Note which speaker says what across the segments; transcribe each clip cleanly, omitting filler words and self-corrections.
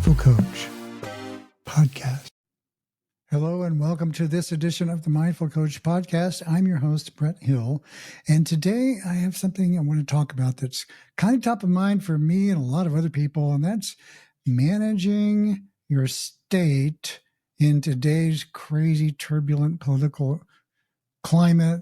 Speaker 1: Mindful Coach podcast. Hello and welcome to this edition of the Mindful Coach podcast. I'm your host, Brett Hill, and today I have something I want to talk about that's kind of top of mind for me and a lot of other people, and that's managing your state in today's crazy, turbulent political climate.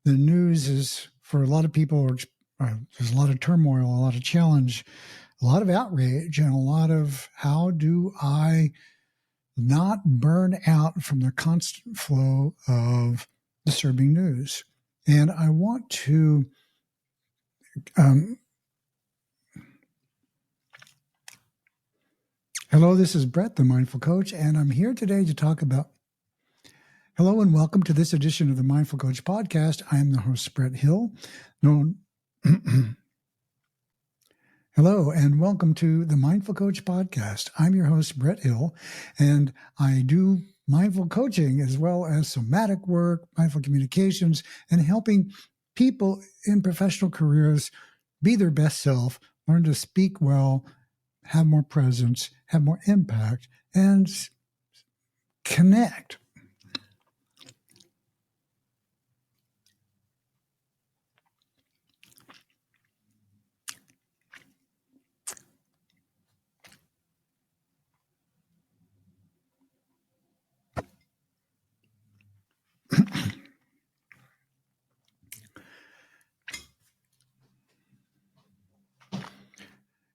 Speaker 1: The news is, for a lot of people, there's a lot of turmoil, a lot of challenge, a lot of outrage, and a lot of how do I not burn out from the constant flow of disturbing news. And I want to hello, this is Brett, the Mindful Coach, and I'm here today to talk about hello and welcome to this edition of the Mindful Coach podcast. I am the host, Brett Hill, known hello, and welcome to the Mindful Coach podcast. I'm your host, Brett Hill, and I do mindful coaching as well as somatic work, mindful communications, and helping people in professional careers be their best self, learn to speak well, have more presence, have more impact, and connect.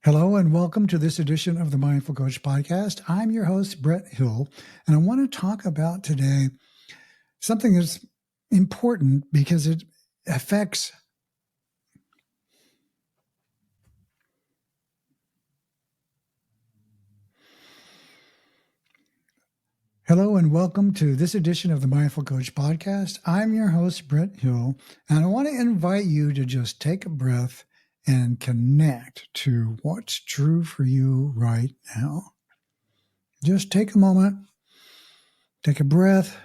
Speaker 1: Hello and welcome to this edition of the Mindful Coach podcast. I'm your host, Brett Hill, and I want to talk about today something that's important because it affects Hello and welcome to this edition of the Mindful Coach podcast. I'm your host, Brett Hill, and I want to invite you to just take a breath and connect to what's true for you right now. Just take a moment, take a breath,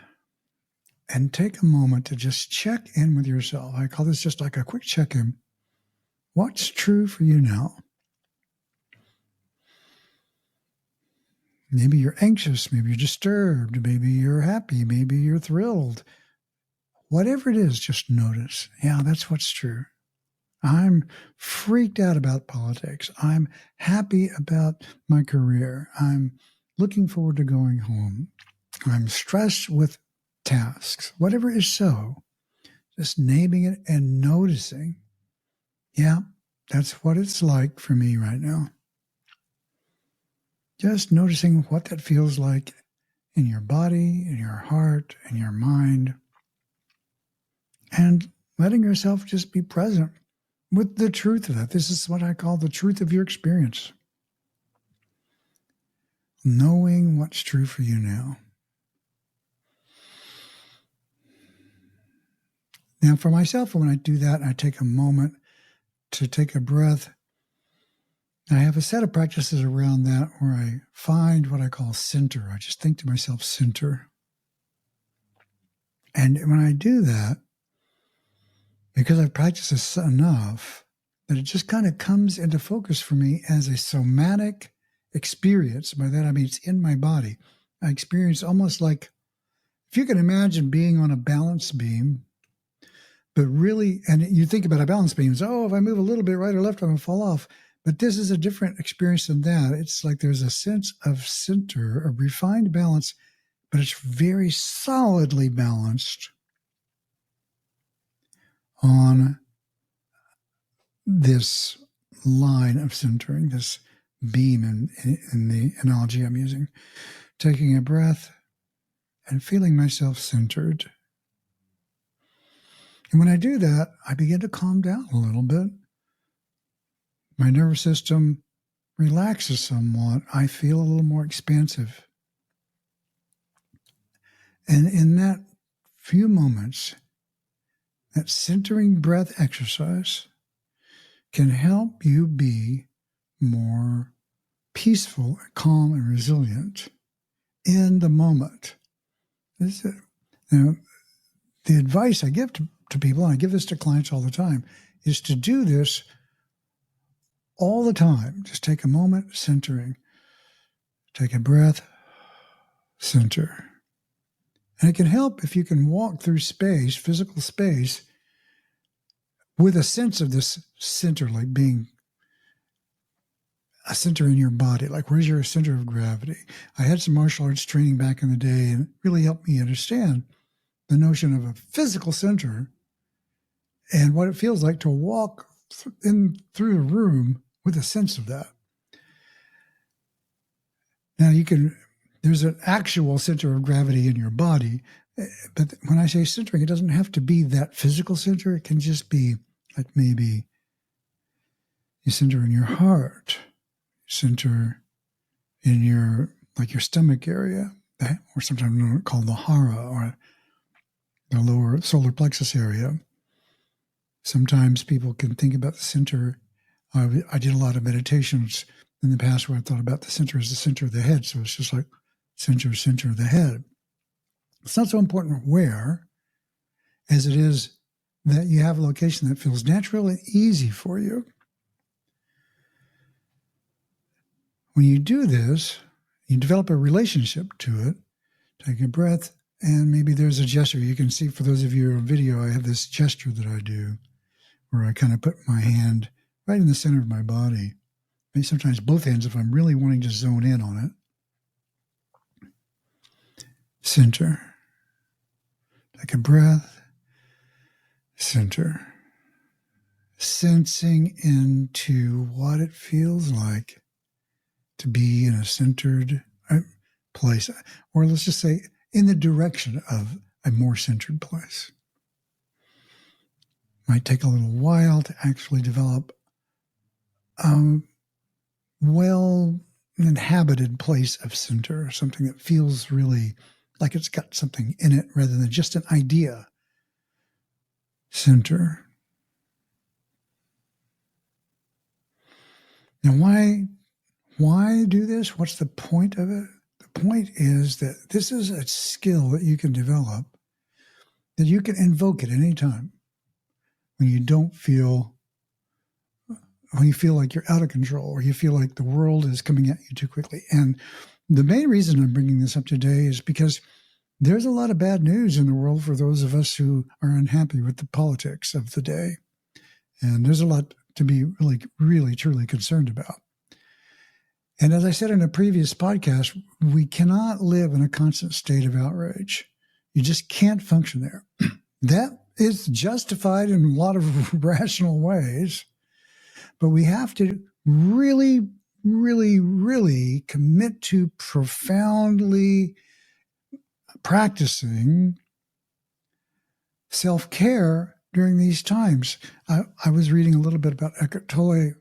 Speaker 1: and take a moment to just check in with yourself. I call this just like a quick check-in. What's true for you now? Maybe you're anxious, maybe you're disturbed, maybe you're happy, maybe you're thrilled. Whatever it is, just notice. Yeah, that's what's true. I'm freaked out about politics. I'm happy about my career. I'm looking forward to going home. I'm stressed with tasks. Whatever is so, just naming it and noticing. Yeah, that's what it's like for me right now. Just noticing what that feels like in your body, in your heart, in your mind, and letting yourself just be present with the truth of that. This is what I call the truth of your experience. Knowing what's true for you now. Now, for myself, when I do that, I take a moment to take a breath. I have a set of practices around that where I find what I call center. I just think to myself, center. And when I do that, because I've practiced this enough, that it just kind of comes into focus for me as a somatic experience. By that, I mean it's in my body. I experience almost like, if you can imagine being on a balance beam, but really, and you think about a balance beam, so, if I move a little bit right or left, I'm going to fall off. But this is a different experience than that. It's like there's a sense of center, a refined balance, but it's very solidly balanced on this line of centering, this beam in the analogy I'm using. Taking a breath and feeling myself centered. And when I do that, I begin to calm down a little bit. My nervous system relaxes somewhat. I feel a little more expansive. And in that few moments, that centering breath exercise can help you be more peaceful, calm, and resilient in the moment. This is, now, the advice I give to people, and I give this to clients all the time, is to do this all the time. Just take a moment, centering. Take a breath, center. And it can help if you can walk through space, physical space, with a sense of this center, like being a center in your body. Like, where's your center of gravity? I had some martial arts training back in the day, and it really helped me understand the notion of a physical center and what it feels like to walk through a room with a sense of that. Now, there's an actual center of gravity in your body, but when I say centering, it doesn't have to be that physical center. It can just be like maybe you center in your heart, center in your stomach area, or sometimes called the hara, or the lower solar plexus area. Sometimes people can think about the center. I did a lot of meditations in the past where I thought about the center as the center of the head. So it's just like center of the head. It's not so important where, as it is that you have a location that feels natural and easy for you. When you do this, you develop a relationship to it. Take a breath, and maybe there's a gesture. You can see, for those of you on video, I have this gesture that I do where I kind of put my hand right in the center of my body. Maybe sometimes both hands if I'm really wanting to zone in on it. Center. Take a breath. Center. Sensing into what it feels like to be in a centered place, or let's just say in the direction of a more centered place. Might take a little while to actually develop a well-inhabited place of center, something that feels really like it's got something in it rather than just an idea. Center. Now, why do this? What's the point of it? The point is that this is a skill that you can develop, that you can invoke at any time when you feel like you're out of control, or you feel like the world is coming at you too quickly. And the main reason I'm bringing this up today is because there's a lot of bad news in the world for those of us who are unhappy with the politics of the day. And there's a lot to be really, really, truly concerned about. And as I said in a previous podcast, we cannot live in a constant state of outrage. You just can't function there. That is justified in a lot of rational ways, but we have to really, really, really commit to profoundly practicing self-care during these times. I was reading a little bit about Eckhart Tolle,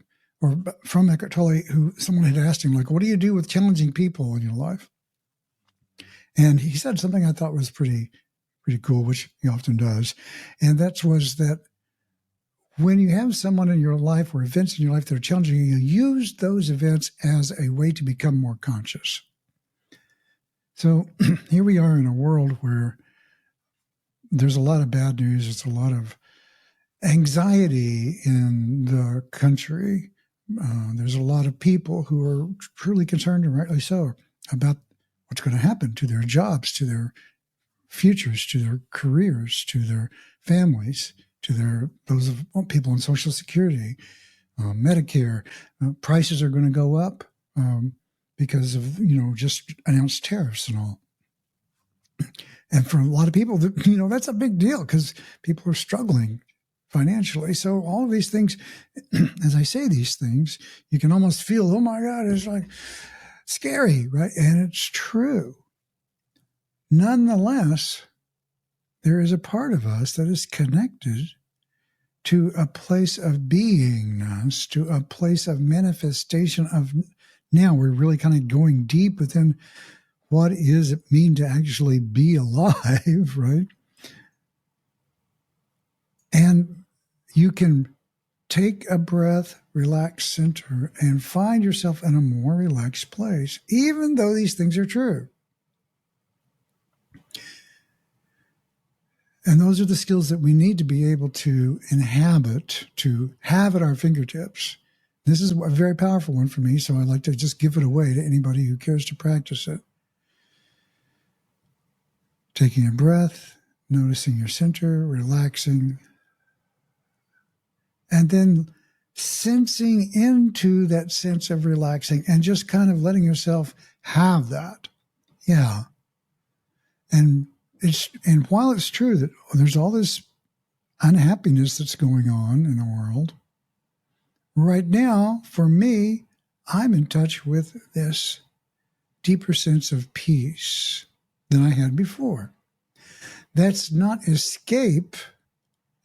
Speaker 1: or from Eckhart Tolle, who someone had asked him, like, what do you do with challenging people in your life? And he said something I thought was pretty cool, which he often does. And that was that when you have someone in your life or events in your life that are challenging you, use those events as a way to become more conscious. So here we are in a world where there's a lot of bad news. There's a lot of anxiety in the country. There's a lot of people who are truly concerned, and rightly so, about what's going to happen to their jobs, to their futures, to their careers, to their families, to those of people on Social Security, Medicare. Prices are going to go up because of just announced tariffs and all. And for a lot of people, that's a big deal because people are struggling financially. So all of these things, as I say these things, you can almost feel, oh my God, it's like scary, right? And it's true. Nonetheless, there is a part of us that is connected to a place of beingness, to a place of manifestation of now. We're really kind of going deep within what does it mean to actually be alive, right? And you can take a breath, relax, center, and find yourself in a more relaxed place, even though these things are true. And those are the skills that we need to be able to inhabit, to have at our fingertips This is a very powerful one for me, so I'd like to just give it away to anybody who cares to practice it. Taking a breath, noticing your center, relaxing, and then sensing into that sense of relaxing and just kind of letting yourself have that. Yeah. And while it's true that there's all this unhappiness that's going on in the world, right now, for me, I'm in touch with this deeper sense of peace than I had before. That's not escape.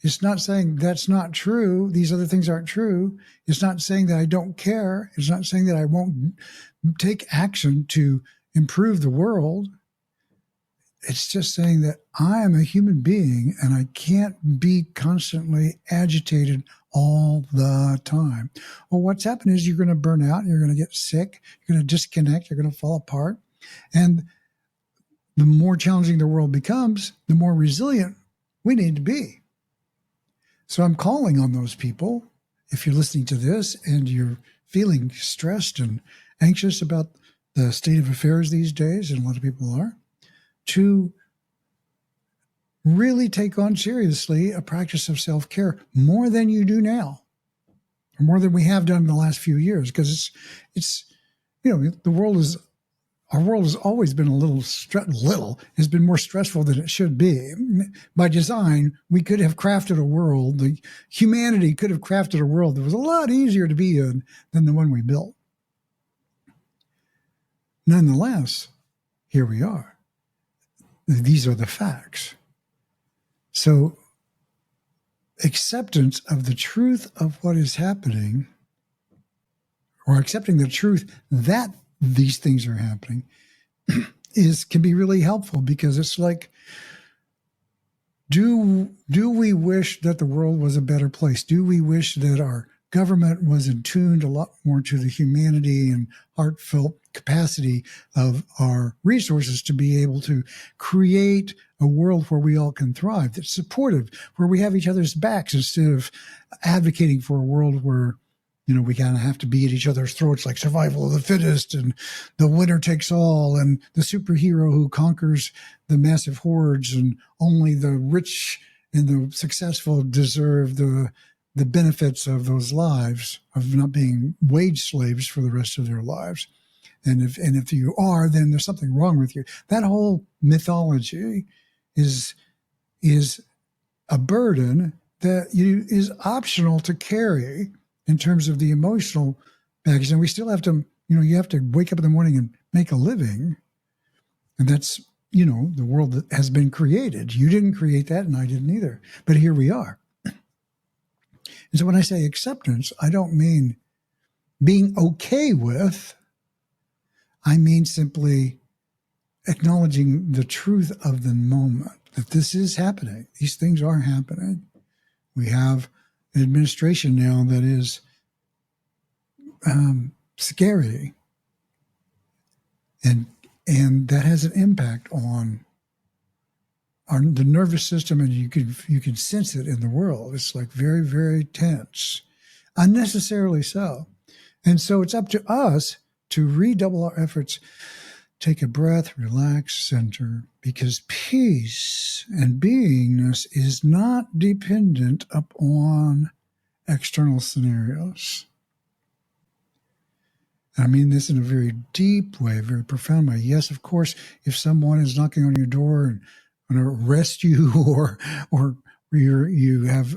Speaker 1: It's not saying that's not true. These other things aren't true. It's not saying that I don't care. It's not saying that I won't take action to improve the world. It's just saying that I am a human being and I can't be constantly agitated all the time. Well, what's happened is you're going to burn out. You're going to get sick. You're going to disconnect. You're going to fall apart. And the more challenging the world becomes, the more resilient we need to be. So I'm calling on those people. If you're listening to this and you're feeling stressed and anxious about the state of affairs these days, and a lot of people are, to really take on seriously a practice of self-care more than you do now, or more than we have done in the last few years, because it's our world has always been has been more stressful than it should be. By design, we could have crafted a world, humanity could have crafted a world that was a lot easier to be in than the one we built. Nonetheless, here we are. These are the facts. So, acceptance of the truth of what is happening, or accepting the truth that these things are happening, can be really helpful, because it's like, do we wish that the world was a better place? Do we wish that our government was attuned a lot more to the humanity and heartfelt capacity of our resources to be able to create a world where we all can thrive, that's supportive, where we have each other's backs, instead of advocating for a world where, we kind of have to be at each other's throats, like survival of the fittest and the winner takes all and the superhero who conquers the massive hordes, and only the rich and the successful deserve the benefits of those lives, of not being wage slaves for the rest of their lives. And if you are, then there's something wrong with you. That whole mythology is a burden that is optional to carry in terms of the emotional baggage. And we still have to, you have to wake up in the morning and make a living. And that's, the world that has been created. You didn't create that, and I didn't either. But here we are. And so when I say acceptance, I don't mean being okay with. I mean simply acknowledging the truth of the moment, that this is happening. These things are happening. We have an administration now that is scary, and that has an impact on the nervous system, and you can sense it in the world. It's like very, very tense, unnecessarily so. And so it's up to us to redouble our efforts. Take a breath, relax, center, because peace and beingness is not dependent upon external scenarios. I mean this in a very deep way, very profound way. Yes, of course, if someone is knocking on your door and going to arrest you, or you have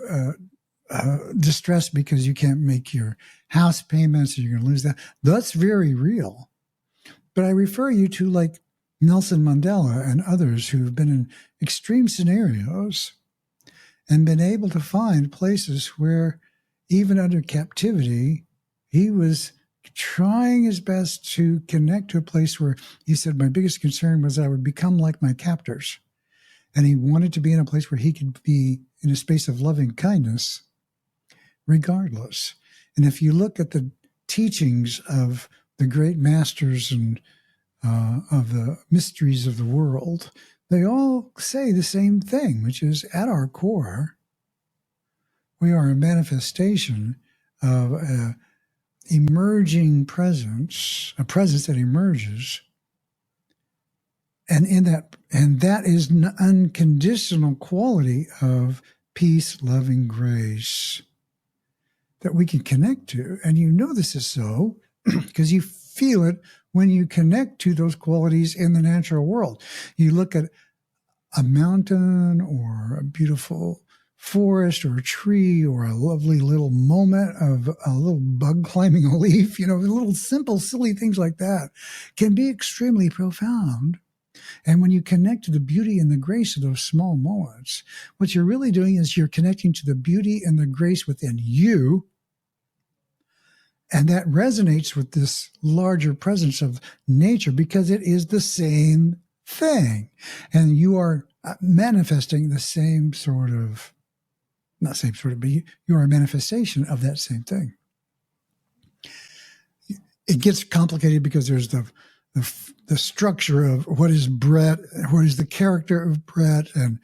Speaker 1: distress because you can't make your house payments and you're going to lose that, that's very real. But I refer you to like Nelson Mandela and others who've been in extreme scenarios and been able to find places where, even under captivity, he was trying his best to connect to a place where he said, my biggest concern was I would become like my captors. And he wanted to be in a place where he could be in a space of loving kindness regardless. And if you look at the teachings of the great masters and of the mysteries of the world, they all say the same thing, which is, at our core, we are a manifestation of emerging presence, a presence that emerges, and that is an unconditional quality of peace, loving grace that we can connect to. And you know this is so because you feel it when you connect to those qualities in the natural world. You look at a mountain or a beautiful forest or a tree or a lovely little moment of a little bug climbing a leaf, little simple, silly things like that can be extremely profound. And when you connect to the beauty and the grace of those small moments, what you're really doing is you're connecting to the beauty and the grace within you. And that resonates with this larger presence of nature because it is the same thing. And you are manifesting the same sort of, not same sort of, but you are a manifestation of that same thing. It gets complicated because there's the structure of what is Brett, what is the character of Brett, and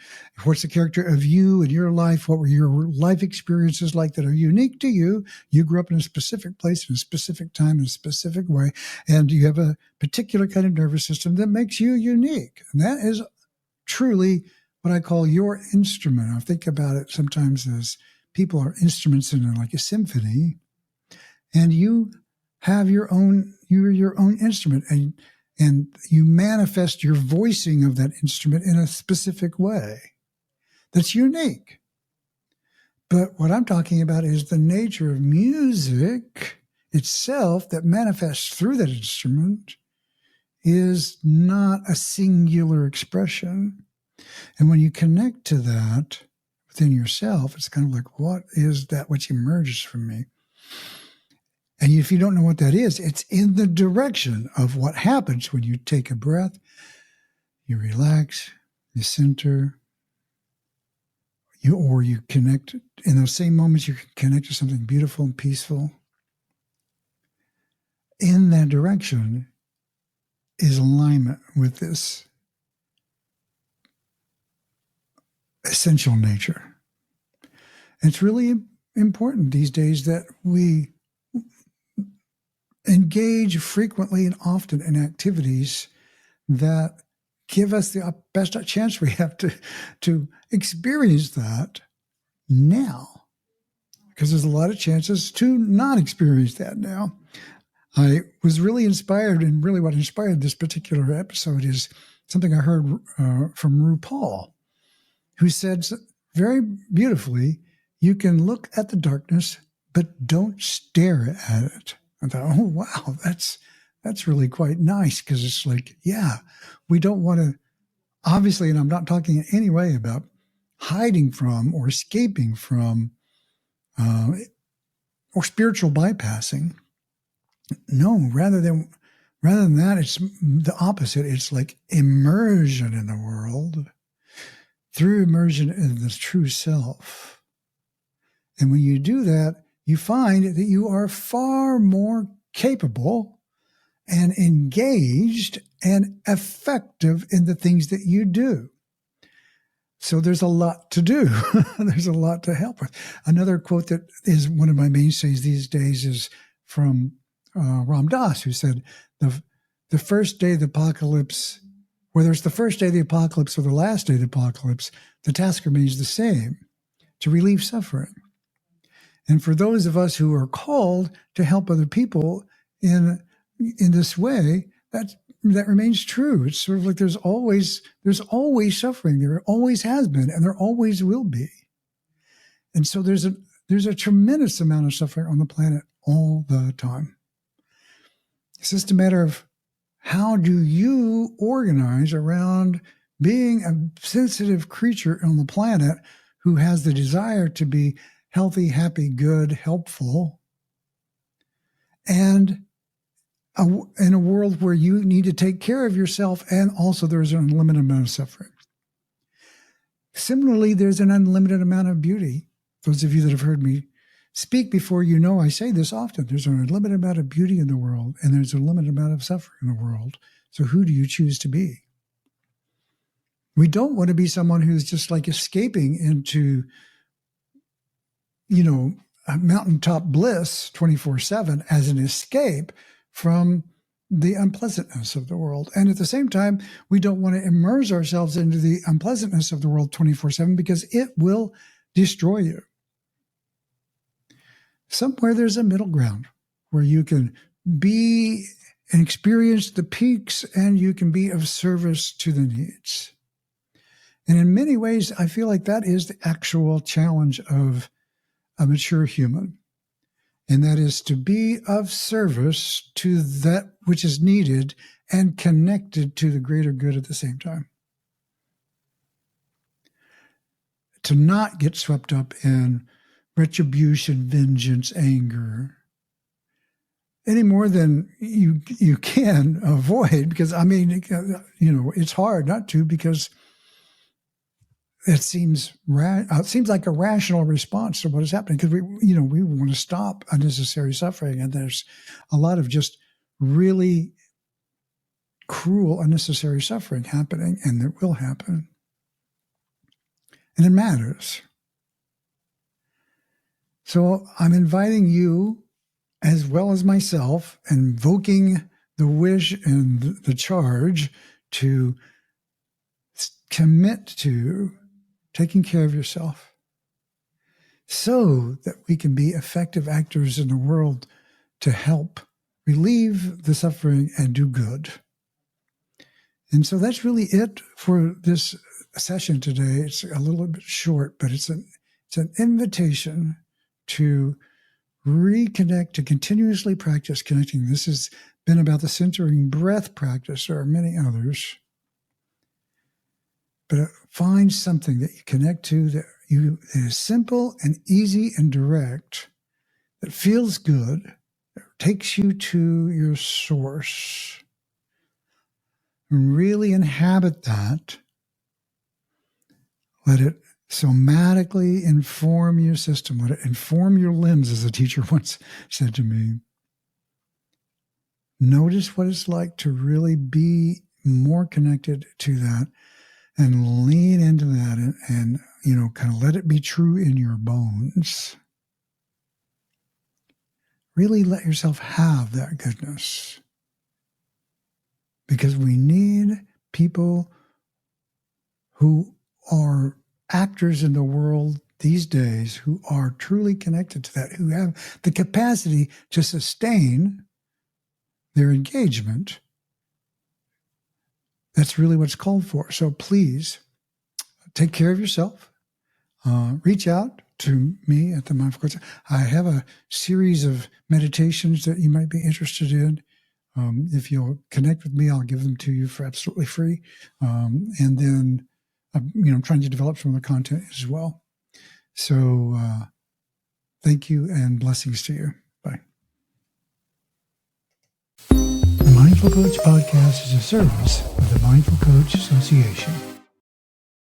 Speaker 1: what's the character of you and your life, what were your life experiences like that are unique to you. You grew up in a specific place, in a specific time, in a specific way, and you have a particular kind of nervous system that makes you unique. And that is truly what I call your instrument. I think about it sometimes as people are instruments in like a symphony, and you have you're your own instrument, and you manifest your voicing of that instrument in a specific way that's unique. But what I'm talking about is the nature of music itself that manifests through that instrument is not a singular expression. And when you connect to that within yourself, it's kind of like, what is that which emerges from me? And if you don't know what that is, it's in the direction of what happens when you take a breath, you relax, you center, you connect. In those same moments, you can connect to something beautiful and peaceful. In that direction is alignment with this essential nature. And it's really important these days that we engage frequently and often in activities that give us the best chance we have to experience that now, because there's a lot of chances to not experience that now. I was really inspired, and really what inspired this particular episode is something I heard from RuPaul, who said very beautifully, you can look at the darkness, but don't stare at it. I thought, oh, wow, that's really quite nice, because it's like, yeah, we don't want to, obviously, and I'm not talking in any way about hiding from or escaping from or spiritual bypassing. No, rather than that, it's the opposite. It's like immersion in the world through immersion in the true self. And when you do that, you find that you are far more capable and engaged and effective in the things that you do. So there's a lot to do. There's a lot to help with. Another quote that is one of my mainstays these days is from Ram Dass, who said, the first day of the apocalypse, whether it's the first day of the apocalypse or the last day of the apocalypse, the task remains the same, to relieve suffering. And for those of us who are called to help other people in this way, that remains true. It's sort of like there's always suffering. There always has been, and there always will be. And so there's a tremendous amount of suffering on the planet all the time. It's just a matter of how do you organize around being a sensitive creature on the planet who has the desire to be healthy, happy, good, helpful, and in a world where you need to take care of yourself, and also there's an unlimited amount of suffering. Similarly, there's an unlimited amount of beauty. Those of you that have heard me speak before, you know I say this often. There's an unlimited amount of beauty in the world, and there's a limited amount of suffering in the world. So who do you choose to be? We don't want to be someone who's just like escaping into, mountaintop bliss 24/7 as an escape from the unpleasantness of the world. And at the same time, we don't want to immerse ourselves into the unpleasantness of the world 24/7 because it will destroy you. Somewhere there's a middle ground where you can be and experience the peaks and you can be of service to the needs. And in many ways, I feel like that is the actual challenge of a mature human. And that is to be of service to that which is needed and connected to the greater good at the same time. To not get swept up in retribution, vengeance, anger, any more than you can avoid, because it's hard not to, because it seems like a rational response to what is happening, because we want to stop unnecessary suffering, and there's a lot of just really cruel unnecessary suffering happening, and it will happen, and it matters. So I'm inviting you, as well as myself, invoking the wish and the charge to commit to taking care of yourself so that we can be effective actors in the world to help relieve the suffering and do good. And so that's really it for this session today. It's a little bit short, but it's an invitation to reconnect, to continuously practice connecting. This has been about the centering breath practice. There are many others. But find something that you connect to that is simple and easy and direct, that feels good, that takes you to your source. And really inhabit that. Let it somatically inform your system. Let it inform your limbs, as a teacher once said to me. Notice what it's like to really be more connected to that, and lean into that, and kind of let it be true in your bones. Really let yourself have that goodness. Because we need people who are actors in the world these days, who are truly connected to that, who have the capacity to sustain their engagement. That's really what's called for. So please take care of yourself. Reach out to me at the Mindful Coach. I have a series of meditations that you might be interested in. If you'll connect with me, I'll give them to you for absolutely free. And then, I'm trying to develop some of the content as well. So thank you and blessings to you. Bye. The Mindful Coach Podcast is a service of the Mindful Coach Association.